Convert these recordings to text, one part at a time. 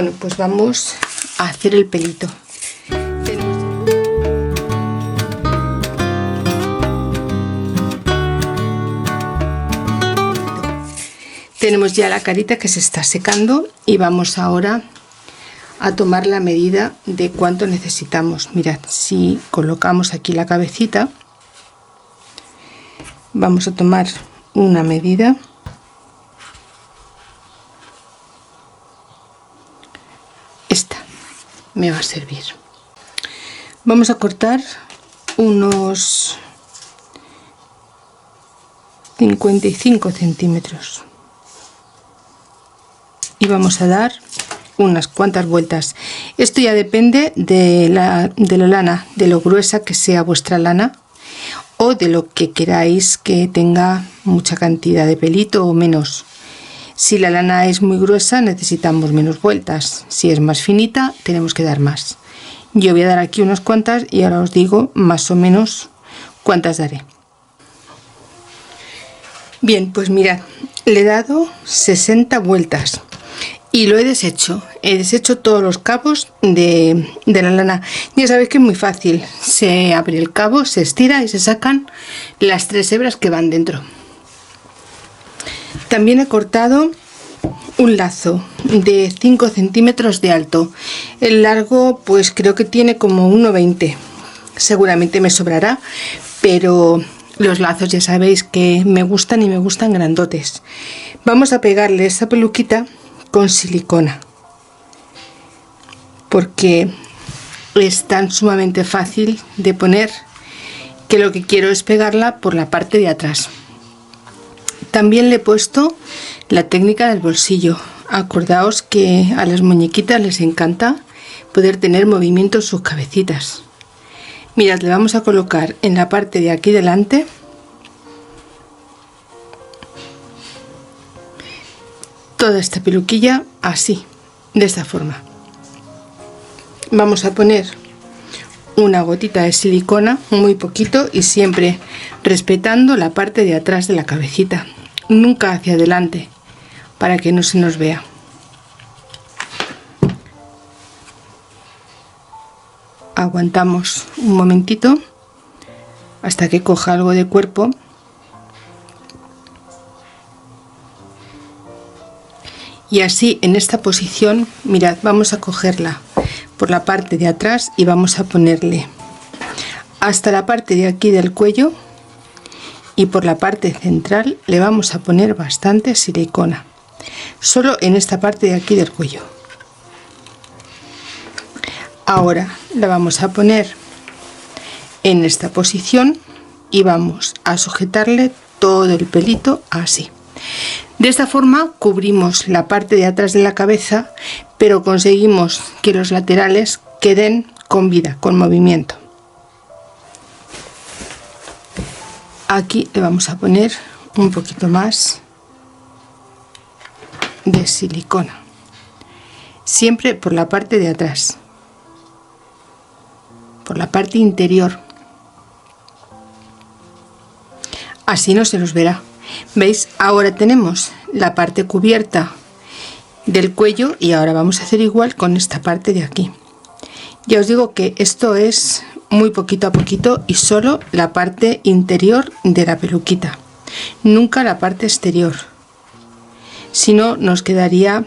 Bueno, pues vamos a hacer el pelito. Tenemos ya la carita que se está secando y vamos ahora a tomar la medida de cuánto necesitamos. Mirad, si colocamos aquí la cabecita, vamos a tomar una medida. Esta me va a servir. Vamos a cortar unos 55 centímetros y vamos a dar unas cuantas vueltas. Esto ya depende de la lana, de lo gruesa que sea vuestra lana o de lo que queráis que tenga mucha cantidad de pelito o menos. Si la lana es muy gruesa necesitamos menos vueltas, si es más finita tenemos que dar más. Yo voy a dar aquí unas cuantas y ahora os digo más o menos cuántas daré. Bien, pues mirad, le he dado 60 vueltas y lo he deshecho todos los cabos de la lana. Ya sabéis que es muy fácil, se abre el cabo, se estira y se sacan las 3 hebras que van dentro. También he cortado un lazo de 5 centímetros de alto. El largo pues creo que tiene como 1,20. Seguramente me sobrará, pero los lazos ya sabéis que me gustan y me gustan grandotes. Vamos a pegarle esa peluquita con silicona porque es tan sumamente fácil de poner que lo que quiero es pegarla por la parte de atrás. También le he puesto la técnica del bolsillo. Acordaos que a las muñequitas les encanta poder tener movimiento en sus cabecitas. Mirad, le vamos a colocar en la parte de aquí delante toda esta peluquilla así, de esta forma. Vamos a poner una gotita de silicona, muy poquito, y siempre respetando la parte de atrás de la cabecita, nunca hacia adelante, para que no se nos vea. Aguantamos un momentito hasta que coja algo de cuerpo. Y así, en esta posición, mirad, vamos a cogerla por la parte de atrás y vamos a ponerle hasta la parte de aquí del cuello, y por la parte central le vamos a poner bastante silicona, solo en esta parte de aquí del cuello. Ahora la vamos a poner en esta posición y vamos a sujetarle todo el pelito así. De esta forma cubrimos la parte de atrás de la cabeza, pero conseguimos que los laterales queden con vida, con movimiento. Aquí le vamos a poner un poquito más de silicona, siempre por la parte de atrás, por la parte interior. Así no se nos verá. ¿Veis? Ahora tenemos la parte cubierta del cuello y ahora vamos a hacer igual con esta parte de aquí. Ya os digo que esto es muy poquito a poquito y solo la parte interior de la peluquita, nunca la parte exterior, si no nos quedaría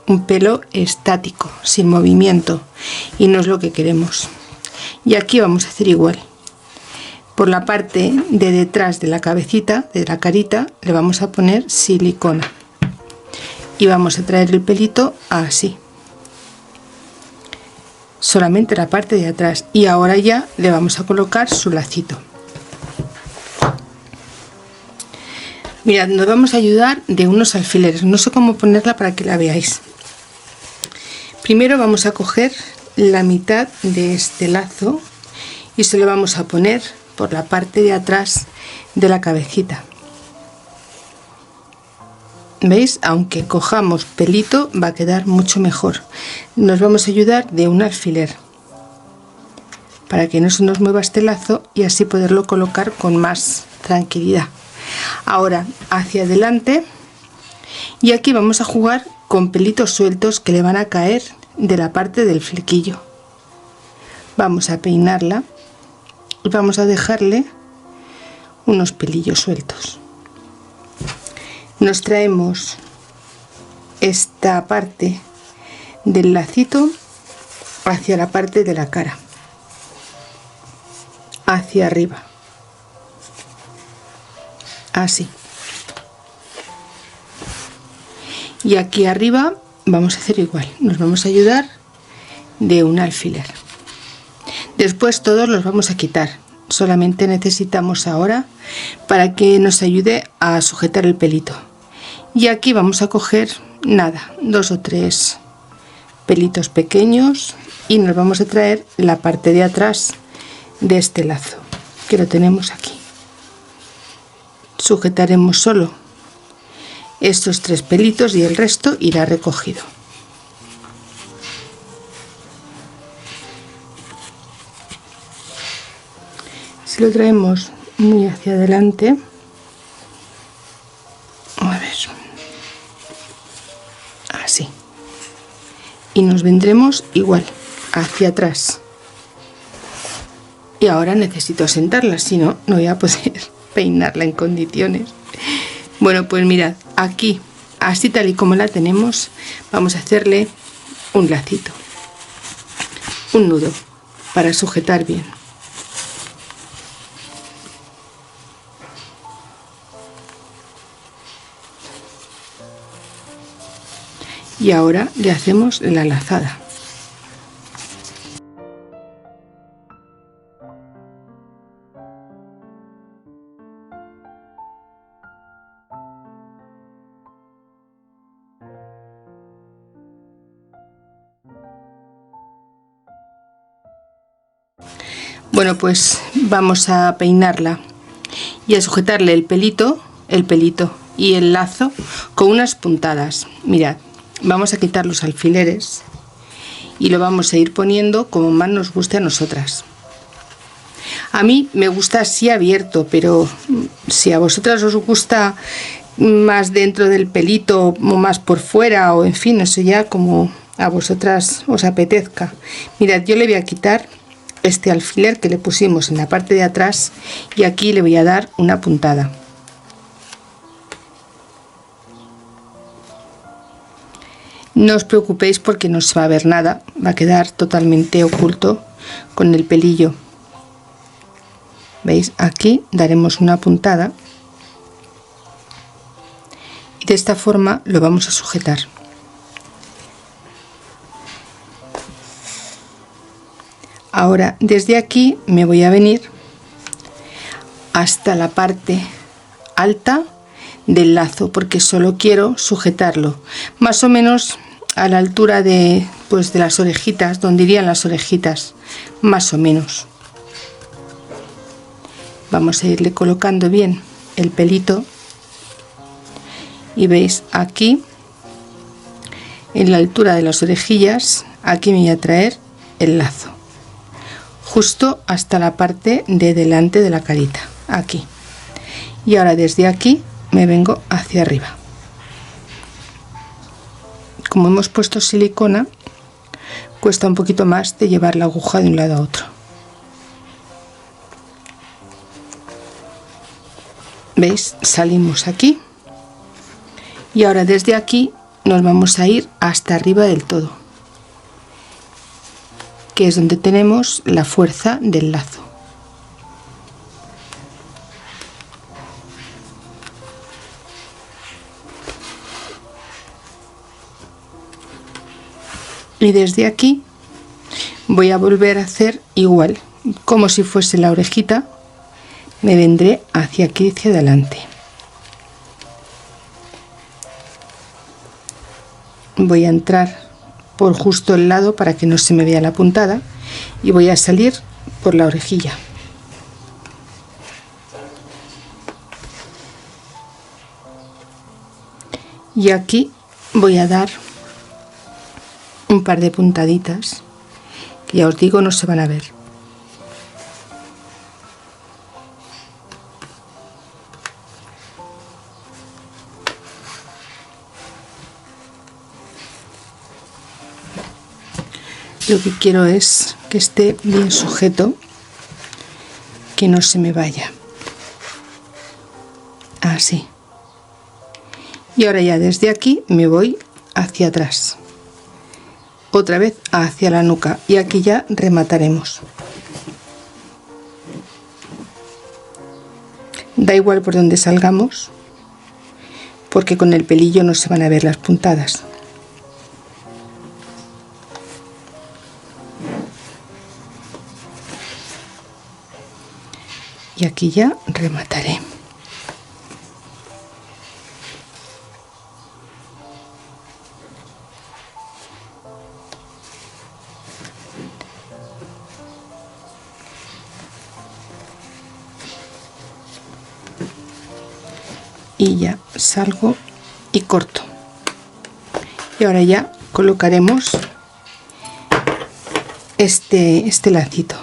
un pelo estático, sin movimiento, y no es lo que queremos. Y aquí vamos a hacer igual. Por la parte de detrás de la cabecita, de la carita, le vamos a poner silicona y vamos a traer el pelito así, solamente la parte de atrás, y ahora ya le vamos a colocar su lacito. Mirad, nos vamos a ayudar de unos alfileres, no sé cómo ponerla para que la veáis. Primero vamos a coger la mitad de este lazo y se lo vamos a poner por la parte de atrás de la cabecita. ¿Veis? Aunque cojamos pelito va a quedar mucho mejor. Nos vamos a ayudar de un alfiler para que no se nos mueva este lazo y así poderlo colocar con más tranquilidad. Ahora hacia adelante, y aquí vamos a jugar con pelitos sueltos que le van a caer de la parte del flequillo. Vamos a peinarla y vamos a dejarle unos pelillos sueltos. Nos traemos esta parte del lacito hacia la parte de la cara, hacia arriba, así. Y aquí arriba vamos a hacer igual, nos vamos a ayudar de un alfiler. Después todos los vamos a quitar, solamente necesitamos ahora para que nos ayude a sujetar el pelito. Y aquí vamos a coger nada, 2 o 3 pelitos pequeños y nos vamos a traer la parte de atrás de este lazo que lo tenemos aquí. Sujetaremos solo estos 3 pelitos y el resto irá recogido. Si lo traemos muy hacia adelante, a ver, así, y nos vendremos igual hacia atrás. Y ahora necesito sentarla, si no, no voy a poder peinarla en condiciones. Bueno, pues mirad, aquí, así tal y como la tenemos, vamos a hacerle un lacito, un nudo para sujetar bien. Y ahora le hacemos la lazada. Bueno, pues vamos a peinarla y a sujetarle el pelito y el lazo con unas puntadas. Mirad, vamos a quitar los alfileres y lo vamos a ir poniendo como más nos guste a nosotras. A mí me gusta así abierto, pero si a vosotras os gusta más dentro del pelito o más por fuera, o en fin, eso ya como a vosotras os apetezca. Mirad, yo le voy a quitar este alfiler que le pusimos en la parte de atrás y aquí le voy a dar una puntada. No os preocupéis porque no se va a ver nada, va a quedar totalmente oculto con el pelillo. ¿Veis? Aquí daremos una puntada y de esta forma lo vamos a sujetar. Ahora desde aquí me voy a venir hasta la parte alta del lazo porque solo quiero sujetarlo más o menos a la altura de las orejitas, donde irían las orejitas, más o menos. Vamos a irle colocando bien el pelito y veis aquí en la altura de las orejillas, aquí me voy a traer el lazo justo hasta la parte de delante de la carita, aquí. Y ahora desde aquí me vengo hacia arriba. Como hemos puesto silicona, cuesta un poquito más de llevar la aguja de un lado a otro. ¿Veis? Salimos aquí y ahora desde aquí nos vamos a ir hasta arriba del todo, que es donde tenemos la fuerza del lazo. Y desde aquí voy a volver a hacer igual, como si fuese la orejita, me vendré hacia aquí, hacia adelante. Voy a entrar por justo el lado para que no se me vea la puntada y voy a salir por la orejilla. Y aquí voy a dar un par de puntaditas que ya os digo no se van a ver. lo que quiero es que esté bien sujeto, que no se me vaya. Así. Y ahora ya desde aquí me voy hacia atrás, otra vez hacia la nuca, y aquí ya remataremos. Da igual por donde salgamos, porque con el pelillo no se van a ver las puntadas. Y aquí ya remataré. Y ya salgo y corto. Y ahora ya colocaremos este lacito.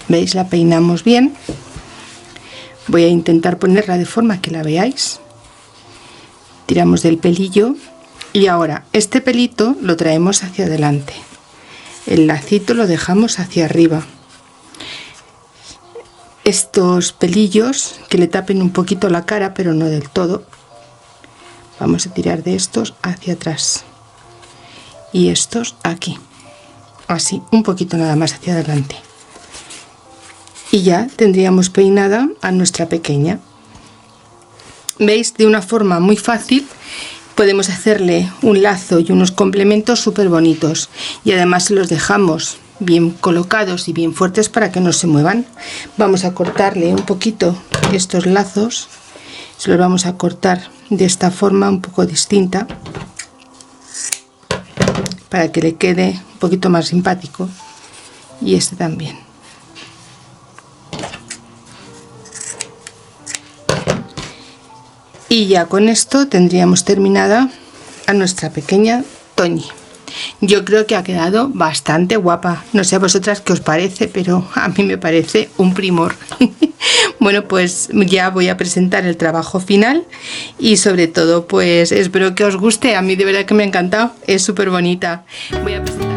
¿Veis? La peinamos bien. Voy a intentar ponerla de forma que la veáis. Tiramos del pelillo y ahora este pelito lo traemos hacia adelante. El lacito lo dejamos hacia arriba. Estos pelillos que le tapen un poquito la cara, pero no del todo, vamos a tirar de estos hacia atrás y estos aquí, así, un poquito nada más hacia adelante, y ya tendríamos peinada a nuestra pequeña. ¿Veis? De una forma muy fácil podemos hacerle un lazo y unos complementos súper bonitos, y además se los dejamos bien colocados y bien fuertes para que no se muevan. Vamos a cortarle un poquito estos lazos, se los vamos a cortar de esta forma un poco distinta para que le quede un poquito más simpático, y este también. Y ya con esto tendríamos terminada a nuestra pequeña Toñi. Yo creo que ha quedado bastante guapa. No sé a vosotras qué os parece, pero a mí me parece un primor. Bueno, pues ya voy a presentar el trabajo final y sobre todo pues espero que os guste. A mí de verdad que me ha encantado. Es súper bonita. Voy a presentar